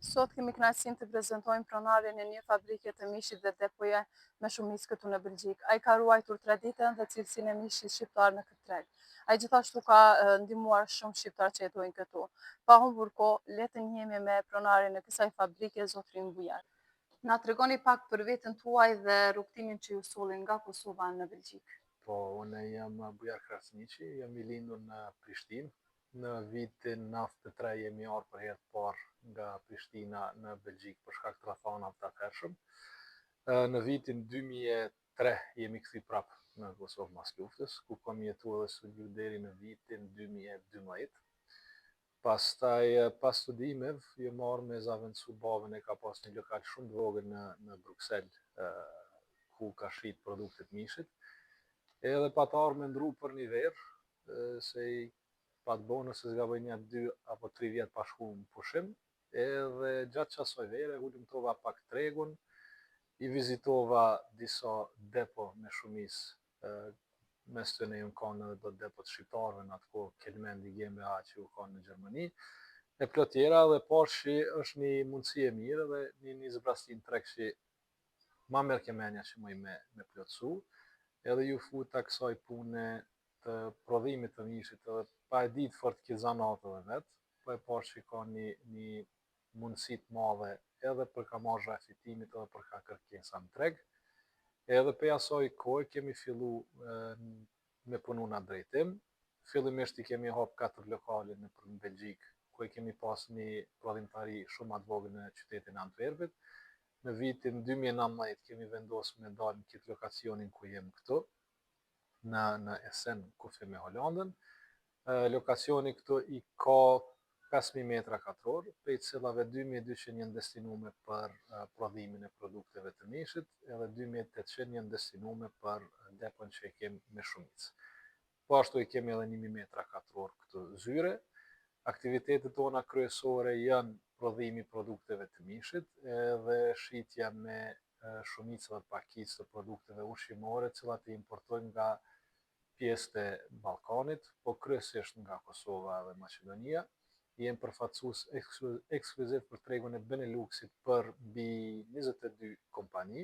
Sot kemi kënaqësinë të prezantojmë pronarin e një fabrike të mishit dhe depoje me shumicë këtu në Belgjik. Ai ka ruajtur traditën dhe cilësinë e mishit shqiptar në këtë treg. Ai gjithashtu ka ndihmuar shumë shqiptar që jetojnë këtu. Pa humbur kohë, le të njihemi me pronarin e kësaj fabrike, zotrin Bujar. Na tregoni pak për veten tuaj dhe rrugtimin që ju sollin nga Kosova në Belgjik. Po, unë jam Bujar Krasniqi, jam i lindur në Prishtinë. Në vitin 93 jemi ardhur për herë të parë nga Prishtina në Belgjik për shkak të rrethanave të atëhershëm. Në vitin 2003 jemi kthy prapë në Kosovë mas luftës, ku kam jetuar edhe studiu deri në vitin 2012. Pastaj, pas studimeve, jam marrë me zaventësu babën e ka pas një lokal shumë të vogël në Bruxelles, ku ka shit produktet mishit. Edhe pa të arë me ndru për një verë, se i pa të bonë se zgaboj një 2 apo 3 vjetë pa shku në pushim, edhe gjatë qasoj vere, hulumtova pak tregun, i vizitova disa depo me shumis, mes të ne unë kanë edhe do depot shqiptarëve në atë kohë, Kelmendi GmbH që u kanë në Gjermani, e plot tjera dhe që është një mundësi e mirë dhe një zbrastin treg që ma merë kemenja që mëj me plotësu, edhe ju futa kësaj pune të prodhimit të mishit edhe pa e ditë fort këtë zanatëve vetë, po e parë që ka një mundësi të madhe edhe për ka marrë fitimit edhe për ka kërkesa në treg, edhe pe asaj kohë kemi fillu me punu në drejtim. Fillimisht i kemi hap 4 lokale në Belgjik, ku e kemi pas një prodhimtari shumë atë vogël në qytetin Antwerpit. Në vitin 2019 kemi vendosur me dalë në këtë lokacionin ku jem këtu, në Essen, kufi me Hollandën. Lokacioni këtu i ka 5.000 metra katror, prej cilave 2.200 janë destinume për prodhimin e produkteve të mishit, edhe 2.800 janë destinume për depon që e kemi me shumicë. Po ashtu i kemi edhe 1.000 metra katror këtu zyre. Aktivitetet tona kryesore janë prodhimi produkteve të mishit dhe shitja me shumicë dhe pakicë të produkteve ushqimore, cilat i importojmë nga pjesët e Ballkanit, po kryesisht nga Kosova dhe Maqedonia. Jem përfaqësues ekskluziv për tregun e Beneluxit për mbi 22 kompani.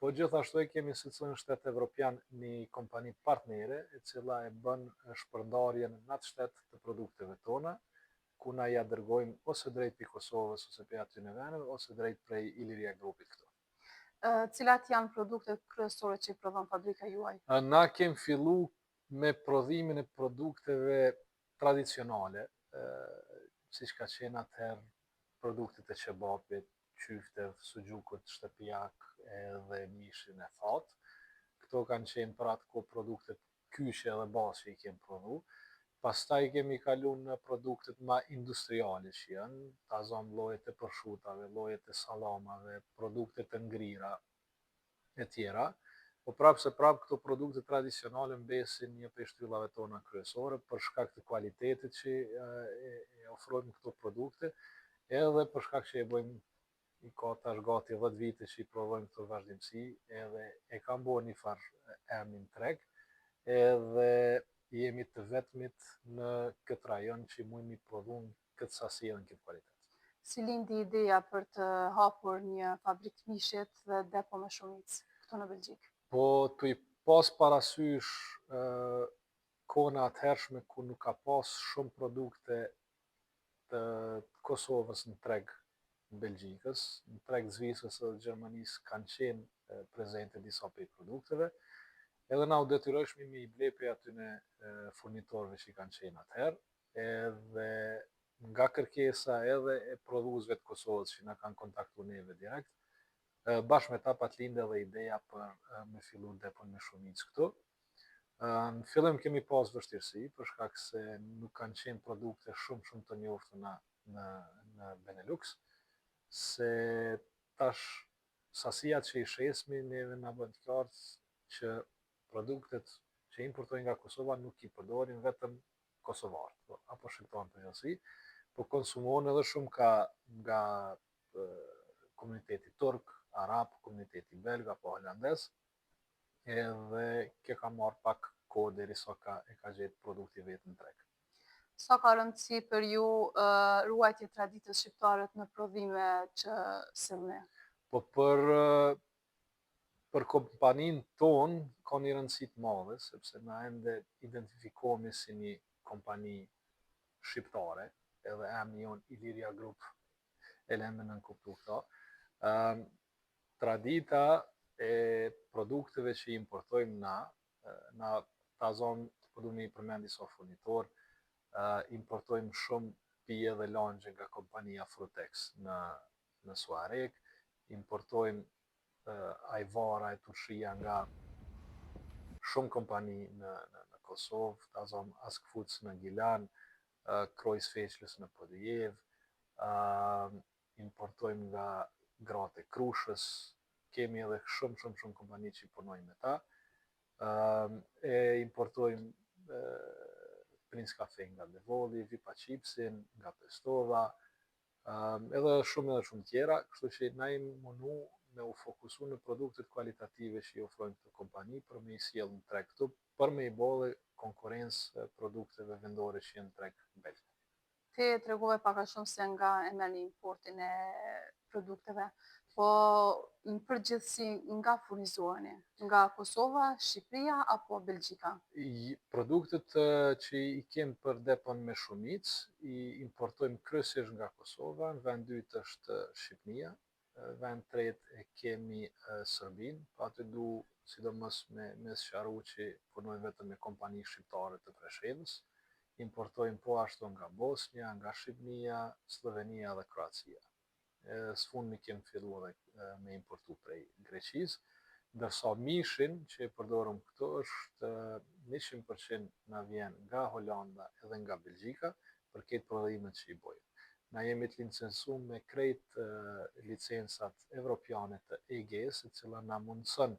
Po gjithashtu e kemi si cilën shtet evropian një kompani partnere, e cila e bën shpërndarjen në atë shtet të produkteve tona, ku na ja dërgojmë ose drejt për Kosovës, ose për aty në veneve, ose drejt prej Iliria Grupit këtu. Cilat janë produktet kryesore që i prodhon fabrika juaj? Na kemi fillu me prodhimin e produkteve tradicionale, siç ka qenë atëherë produktet e qebapit, qyftev, sugjukut, shtëpijak edhe mishin e thatë. Këto kanë qenë për atë kohë produktet kyçe dhe bazë që i kemi prodhu. Pastaj kemi kalu në produktet ma industriale që janë, ta zon llojet e përshutave, llojet e sallamave, produktet e ngrira e tjera. Po prapë këto produkte tradicionale mbesin një prej shtyllave tona kryesore për shkak të kualitetit që e ofrojmë këto produkte, edhe për shkak që e bëjmë i ka tash gati 10 vite që i prodhojmë këto vazhdimsi, edhe e kam bërë një farë emrin treg, edhe jemi të vetmit në këtë rajon që mujmë i prodhun këtë sasi edhe në këtë kualitet. Si lindi ideja për të hapur një fabrikë mishit dhe depo me shumicë këtu në Belgjik? Po të i pas parasysh kohën atëhershme ku nuk ka pas shumë produkte të Kosovës në treg në Belgjikës, në treg Zvicrës dhe Gjermanisë kanë qenë prezente disa prej produkteve, edhe na u detyrojshmi me i ble prej atyne furnitorëve që kanë qenë atëherë, edhe nga kërkesa edhe e prodhuesve të Kosovës që na kanë kontaktuar neve direkt, bashkë me ta pat lindë edhe ideja për me fillu depon me shumicë këtu. Në fillim kemi pas vështirësi, për shkak se nuk kanë qenë produkte shumë të njoftuna në Benelux, se tash sasijat që i shesmi neve na bën të qartë që produktet që importojnë nga Kosova nuk i përdorin vetëm kosovarët, apo shqiptarët përgjithësi, po konsumohen edhe shumë nga komuniteti turk, arab, komuniteti belg apo holandez, edhe kjo ka marrë pak kohë derisa e ka gjetë produkti vetë në treg. Sa ka rëndësi për ju ruajtja e traditës shqiptare në prodhime që sillni? Po për kompaninë tonë ka një rëndësi të madhe, sepse na ende identifikohemi si një kompani shqiptare, edhe emri jon Iliria Group e lëmë në nënkuptu këto. Tradita e produkteve që importojmë na ta zonë po du me i përmend disa furnitor, importojmë shumë pije dhe langje nga kompania Frutex në Suarek, importojmë ajvara e tushia nga shumë kompani në Kosovë, ta zonë Ask Foods në Gilan, Krojs Feqlës në Podijev, importojmë nga Gratë e Krushës, kemi edhe shumë kompani që i punojnë me ta, e importojmë Prince Cafe nga Devolli, Vipa Chipsin nga Pestova, edhe shumë tjera, kështu që na jemi mundu me u fokusu në produktet kualitative që i ofrojnë këto kompani për me i sjellë në treg këtu, për me i bolle konkurencë produkteve vendore që jenë në treg belg. Ti tregove pak a shumë se nga e merrni importin e produkteve, po në përgjithësi nga furnizoheni? Nga Kosova, Shqipëria apo Belgjika? Produktet që i kemë për depon me shumicë, i importojmë kryesisht nga Kosova, në vend dytë është Shqipnia, vend tretë e kemi Serbinë, pa aty du sidomos me sqaru që punojmë vetëm me kompani shqiptare të Preshevës, importojmë po ashtu nga Bosnja, nga Shqipnia, Slovenia dhe Kroacia. Sfundmi kemi fillu edhe me importu prej Greqisë, ndërsa mishin që e përdorim këtu është 100% na vjen nga Holanda edhe nga Belgjika për këtë prodhimet që i bojmë. Na jemi të licencuar me krejt licencat evropiane të EGS, e cila na mundëson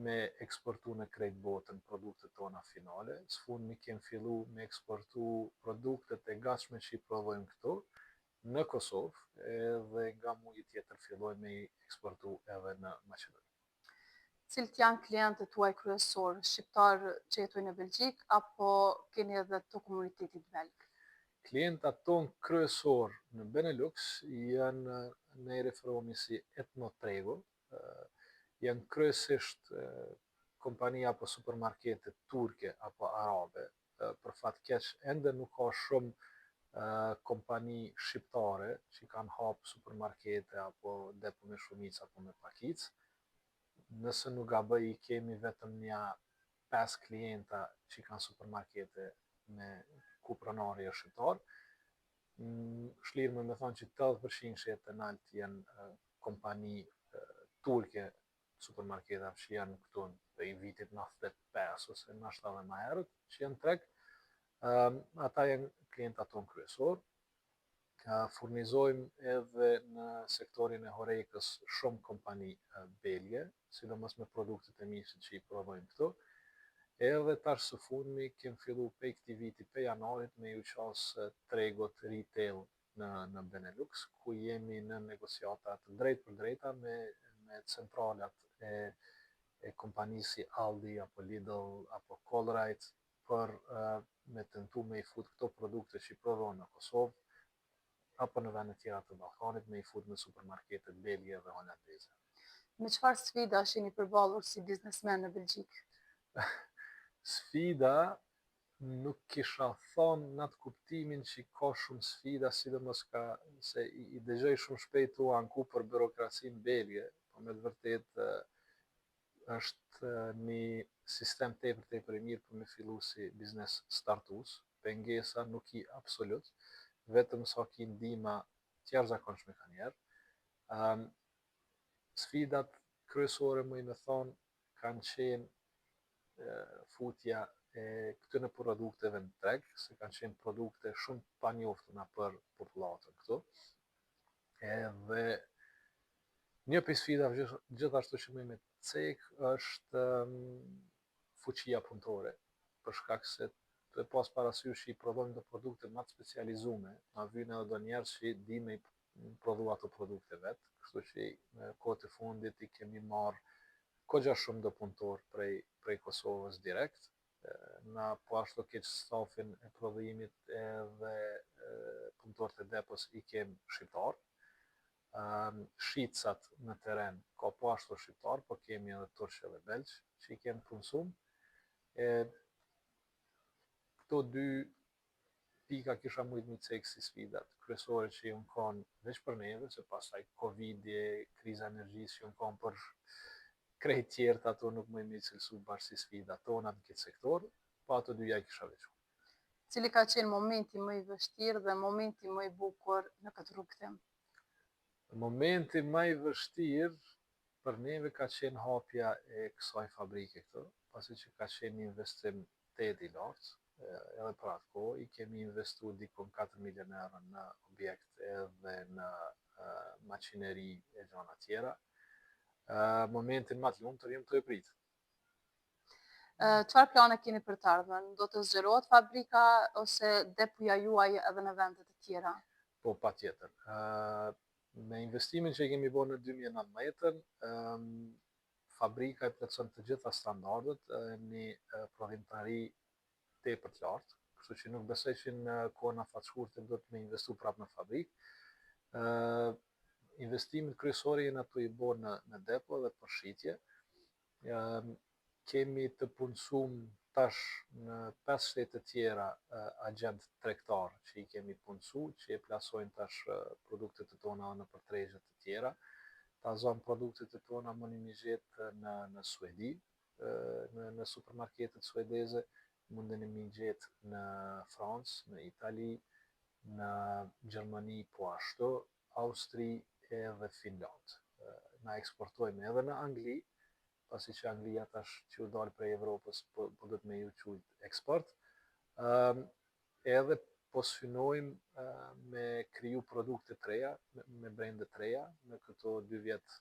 me eksportu në krejt botën produktet tona finale. Sfundmi kemi fillu me eksportu produktet e gatshme që i prodhojmë këtu në Kosovë edhe nga muji tjetër fillojmë me i eksportu edhe në Maqedoni. Cilët janë klientët tuaj kryesor, shqiptar që jetojnë në Belgjik apo keni edhe të komunitetit belg? Klientat tonë kryesor në Benelux janë, ne i referohemi si etnotrego, janë kryesisht kompani apo supermarkete turke apo arabe, për fat keq ende nuk ka shumë kompani shqiptare që kanë hapë supermarkete apo depo me shumicë apo me pakicë. Nëse nuk gaboj i kemi vetëm nja 5 klienta që kanë supermarkete me ku pronari është shqiptar. Shlirë me thonë që 80% e nalt janë kompani turke supermarketa që janë këtu i vitit 95 ose nashta edhe më herët që janë treg. Ata janë klientat tonë kryesor. Furnizojmë edhe në sektorin e horekës shumë kompani belge, sidomos me produktet e mishit që i prodhojmë këtu. Edhe tash së fundmi kemi fillu pej këtij viti, pej janarit, me ju qas tregot retail në Benelux, ku jemi në negociata të drejtë për drejta me centralat e kompanisë si Aldi apo Lidl apo Colruyt për me tentu me i fut këto produkte që i prodhohen në Kosovë apo në vende tjera të Ballkanit me i fut në supermarketet belge dhe holandeze. Me çfarë sfidash jeni përballur si biznesmen në Belgjik? Sfida nuk kisha thonë në atë kuptimin që ka shumë sfida, sidomos se i dëgjoj shumë shpejt u anku për bürokracinë belge, po me të vërtet është një sistem tepër i mirë për me fillu si biznes startus, pengesa nuk i absolut, vetëm sa ki ndihma të jashtëzakonshme ka njerë. Sfidat kryesore më i me thonë kanë qenë futja e këtyre produkteve në treg, se kanë qenë produkte shumë të panjoftuna për popullatën këtu. Edhe një prej sfidave gjithashtu që më me cek është fuqia punëtore, për shkak se të pas parasysh që i prodhojmë do produkte më të specializume, ma vjen edhe do njerëz që di me i prodhu ato produkte vetë, kështu që në kohët e fundit i kemi marrë kogja shumë do punëtor prej Kosovës direkt, Na po ashtu keq stafin e prodhimit edhe punëtorët e depos i kem shqiptar. Shitësat në teren ka po ashtu shqiptar, po kemi edhe turq edhe belq që i kem punësum. Këto dy pika kisha mujt mi cek si sfidat kryesore që ju kanë veç për neve, se pastaj Covid-i, kriza energjisë që ju kanë për krejt tjerët, ato nuk më mi cilësu bashkë si sfida tona në këtë sektor, po ato dyja i kisha veçu. Cili ka qenë momenti më i vështirë dhe momenti më i bukur në këtë rrugtim? Momenti më i vështirë për neve ka qenë hapja e kësaj fabrike këtu, pasi që ka qenë një investim i lartë, edhe për atë kohë i kemi investu dikon 4 milion euro në objekt edhe në makineri e gjona tjera. Momentin më të lumtur jam të e pritë. Çfarë plane keni për të ardhmen? Do të zgjerohet fabrika ose depoja juaj edhe në vende të tjera? Po, patjetër. Me investimin që kemi bërë në 2019, fabrika i plotëson të gjitha standardet, një prodhimtari tepër të lartë, kështu që nuk besoj që në kohën afatshkurtër do të me investu prapë në fabrikë. Investimet kryesore janë ato i bërë në depo dhe për shitje. Kemi të punësum tash në 5 shtete tjera agent tregtar që i kemi punësu, që i plasojnë tash produktet të tona në për tregjet të tjera. Ta zonë produktet të tona më një gjetë në Suedi, në supermarketet suedeze, mundeni mi gjetë në Francë, në Itali, në Gjermani po ashtu, Austri edhe Finland. Na eksportojmë edhe në Angli, pasi që Anglia tash që u dalë prej Evropës, po do të me ju qujtë eksport. Edhe po synojmë me kriju produkte të reja, me brende të reja, në këto 2 vjetë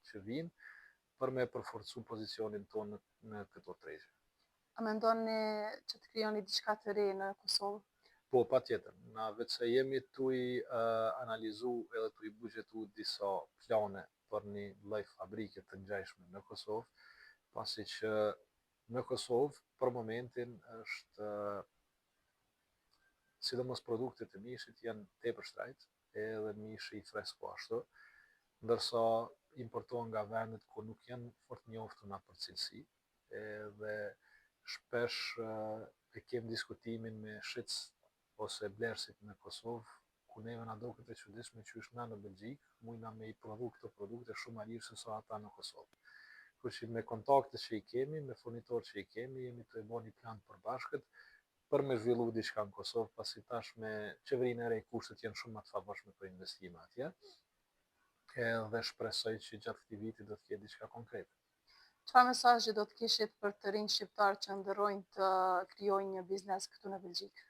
që vinë, për me përforcu pozicionin tonë në këto tregje. A mendoni që të krijoni diçka të re në Kosovë? Po, patjetër. Na vetë se jemi tu i analizu edhe tu i buxhetu disa plane për një lloj fabrike të ngjashme në Kosovë, pasi që në Kosovë për momentin është sidomos produktet e mishit janë tepër shtrejt, edhe mishi i fresk po ashtu, ndërsa importohen nga vendet ku nuk janë fort njoftuna për cilësi, edhe shpesh e kem diskutimin me shitës ose blerësit në Kosovë, ku neve na duket e çuditshme që është na në Belgjikë, mujna me i prodhu këto produkte shumë alirë se sa ata në Kosovë. Kështu që me kontaktet që i kemi, me furnitorët që i kemi, jemi të e bërë një plan përbashkët për me zhvillu diçka në Kosovë, pasi tash me qeverinë e re kushtet janë shumë më të favorshme për investime atje. Edhe shpresoj që gjatë këtij viti do të ketë diçka konkrete. Çfarë mesazhi do të kishit për të rinj shqiptar që ndërrojnë të krijojnë një biznes këtu në Belgjikë?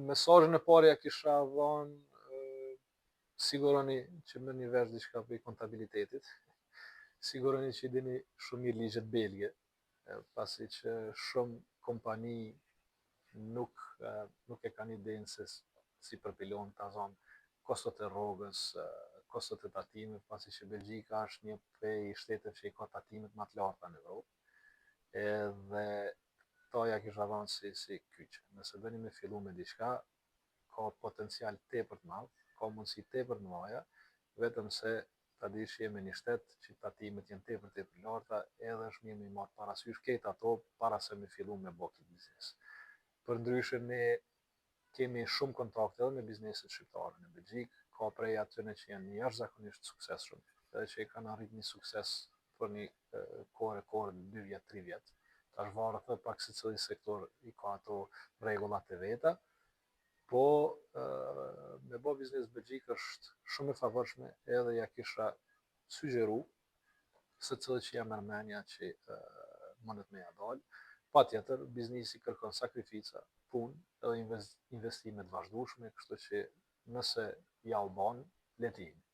Mesazhin e parë ja kisha dhënë, siguroni që merrni vesh diçka për kontabilitetit. Siguroni që i dini shumë mirë ligjet belge, pasi që shumë kompani nuk e kanë idenë se si përpilon ta zonë kostot e rrogës, kostot e tatimit, pasi që Belgjika është një prej shteteve që i ka tatimet më të larta në Evropë. Edhe to ja kisha dhënë si kyçe. Nëse doni me fillu me diçka, ka potencial tepër të madh, ka mundësi tepër të mëdha, vetëm se ta dish jemi një shtet që tatimet janë tepër larta, edhe është mirë me marrë parasysh këtë ato para se me fillu me bë këtë biznes. Përndryshe ne kemi shumë kontakte edhe me bizneset shqiptare në Belgjikë, ka prej atyre që janë jashtëzakonisht suksesshëm, edhe që e kanë arrit një sukses për një kohë 2 vjet, 3 vjet. Tash varet edhe pak se cili sektor i ka ato rregullat e veta, po me bë biznes në Belgjikë është shumë e favorshme, edhe ja kisha sugjeru secillit që jam Armenia që mundet me ja dalë. Patjetër, biznesi kërkon sakrifica, punë edhe investime të vazhdueshme, kështu që nëse ja u bën, le të jemi.